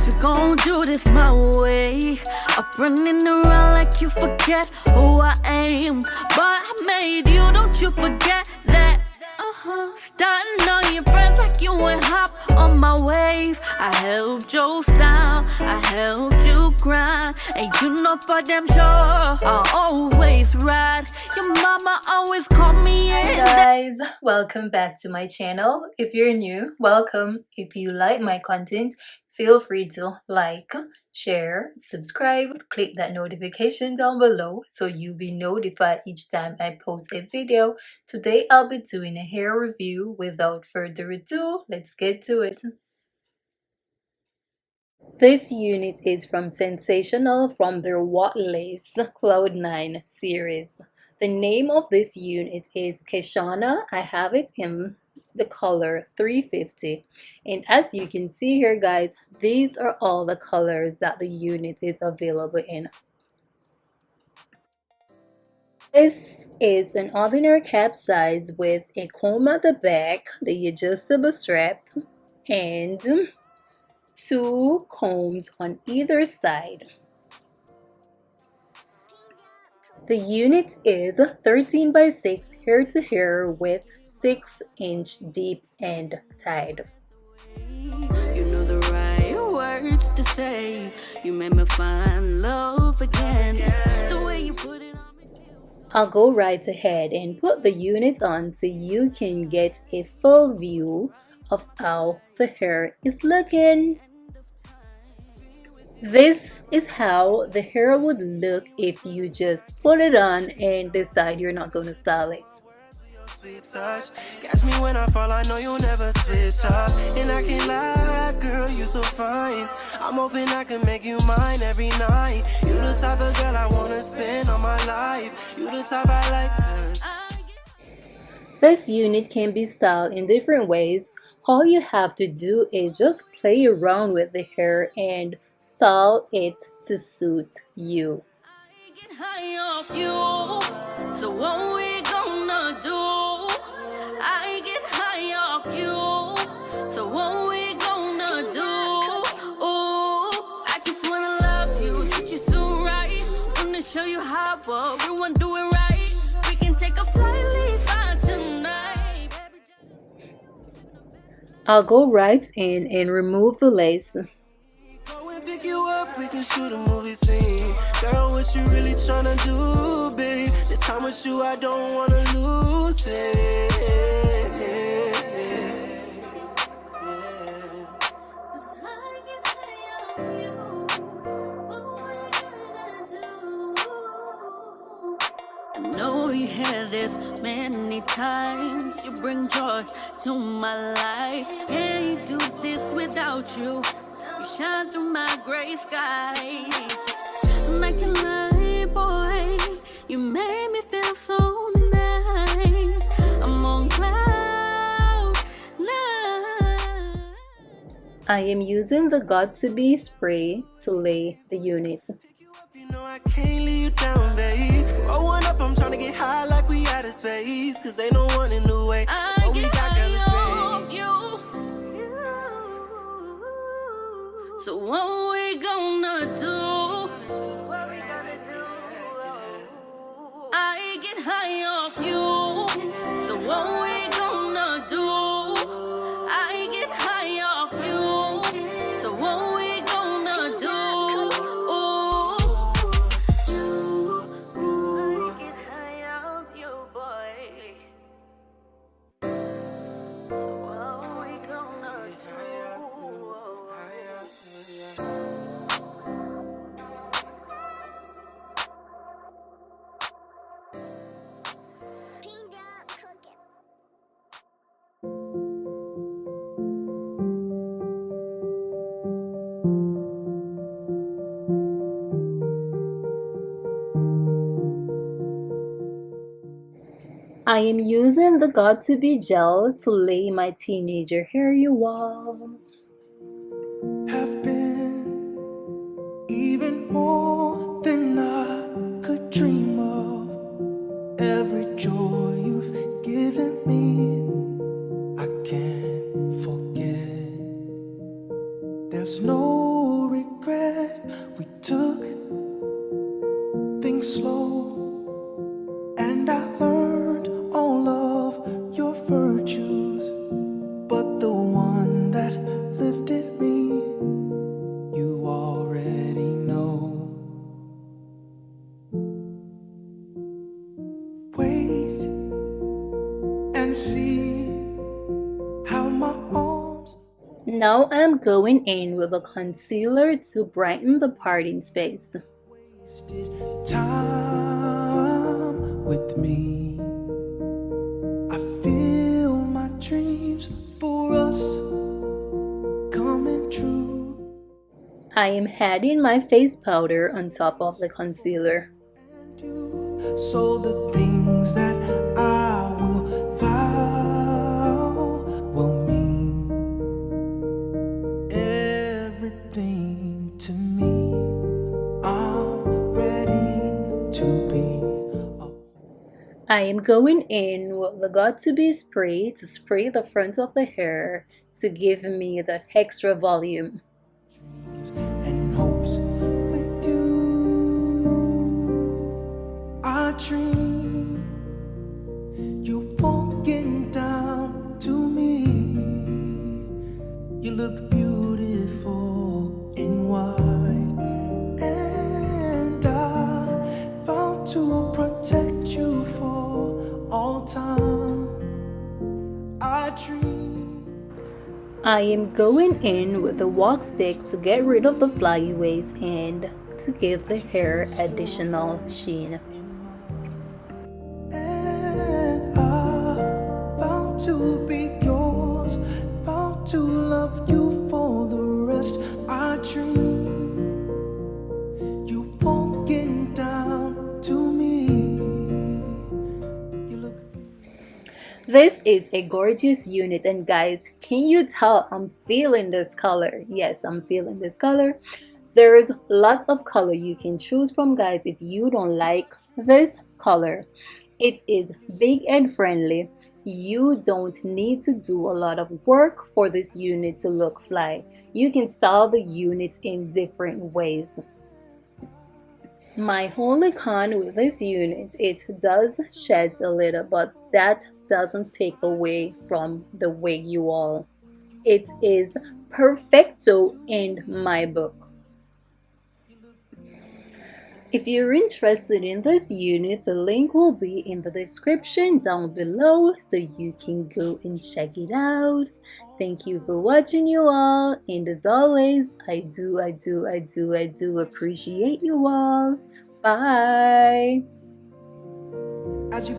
we gon' do this my way. I'm running around like you forget who I am. But I made you, don't you forget that. Starting on your friends like you ain't hop on my wave. I helped you style, I helped you grind. And you know for damn sure I'll always ride. Your mama always call me in. Hi guys, welcome back to my channel. If you're new, welcome. If you like my content, feel free to like, share, subscribe, click that notification down below so you'll be notified each time I post a video. Today I'll be doing a hair review. Without further ado, let's get to it. This unit is from Sensationnel from their What Lace Cloud 9 series. The name of this unit is Keshona. I have it in the color 350, and as you can see here guys, these are all the colors that the unit is available in. This is an ordinary cap size with a comb at the back, the adjustable strap, and 2 combs on either side. The unit is 13 by 6 hair to hair with 6-inch deep end tied. You know the right words to say. You made me find love again. The way you put it on me. I'll go right ahead and put the unit on so you can get a full view of how the hair is looking. This is how the hair would look if you just put it on and decide you're not going to style it. Catch me when I fall, I know you'll never switch up. And I can't lie, girl, you so fine. I'm hoping I can make you mine every night. You the type of girl I wanna spend all my life. You the type I like. This unit can be styled in different ways. All you have to do is just play around with the hair and style it to suit you. I get high off you. So what we gonna do? I get high off you. So what we gonna do? Oh, I just wanna love you, treat you so right. Wanna show you how everyone do it right. We can take a flight, leave out tonight. I'll go right in and remove the lace. Pick you up, we can shoot a movie scene. Girl, what you really tryna do, babe? This time with you, I don't wanna lose it. I know you hear this many times. You bring joy to my life. Can't do this without you. You shine through my gray skies. And I can lie, boy. You made me feel so nice. I'm on cloud nine. I am using the Got To Be spray to lay the unit. You know I can't leave you down, babe. Rolling up, I'm trying to get high like we out of space. Cause ain't no one in the way. I get high off you. So what we gonna do? I get high off you. So what we gonna do? I get high off you. So what we gonna do? I get high off you, boy. So what we gonna do? I am using the Got To Be gel to lay my teenager hair, you all. Have been even more than I could dream of. Every joy you've given me, I can't forget. There's no regret. We took things slow, and I learned all of your virtues. But the one that lifted me, you already know. Wait and see how my arms. Now I'm going in with a concealer to brighten the parting space. Wasted time with me. I feel my dreams for us coming true. I am adding my face powder on top of the concealer. And you, so the things that I will vow will mean everything to me. I'm ready to be. I am going in with the Got To Be spray to spray the front of the hair to give me that extra volume. And hopes with you. I dream you walking down to me. You look beautiful in white, and I vow to protect you for all time. I dream. I am going in with a walk stick to get rid of the flyaways and to give the hair additional sheen. And I vow to be yours, vow to love you for the rest. I dream you walking down to me. You look. This is a gorgeous unit, and guys, can you tell I'm feeling this color? Yes, I'm feeling this color. There's lots of color you can choose from, guys. If you don't like this color, it is big and friendly. You don't need to do a lot of work for this unit to look fly. You can style the unit in different ways. My only con with this unit, it does shed a little, but that doesn't take away from the wig, you all. It is perfecto in my book. If you're interested in this unit, the link will be in the description down below so you can go and check it out. Thank you for watching, you all, and as always, I do appreciate you all. Bye. As you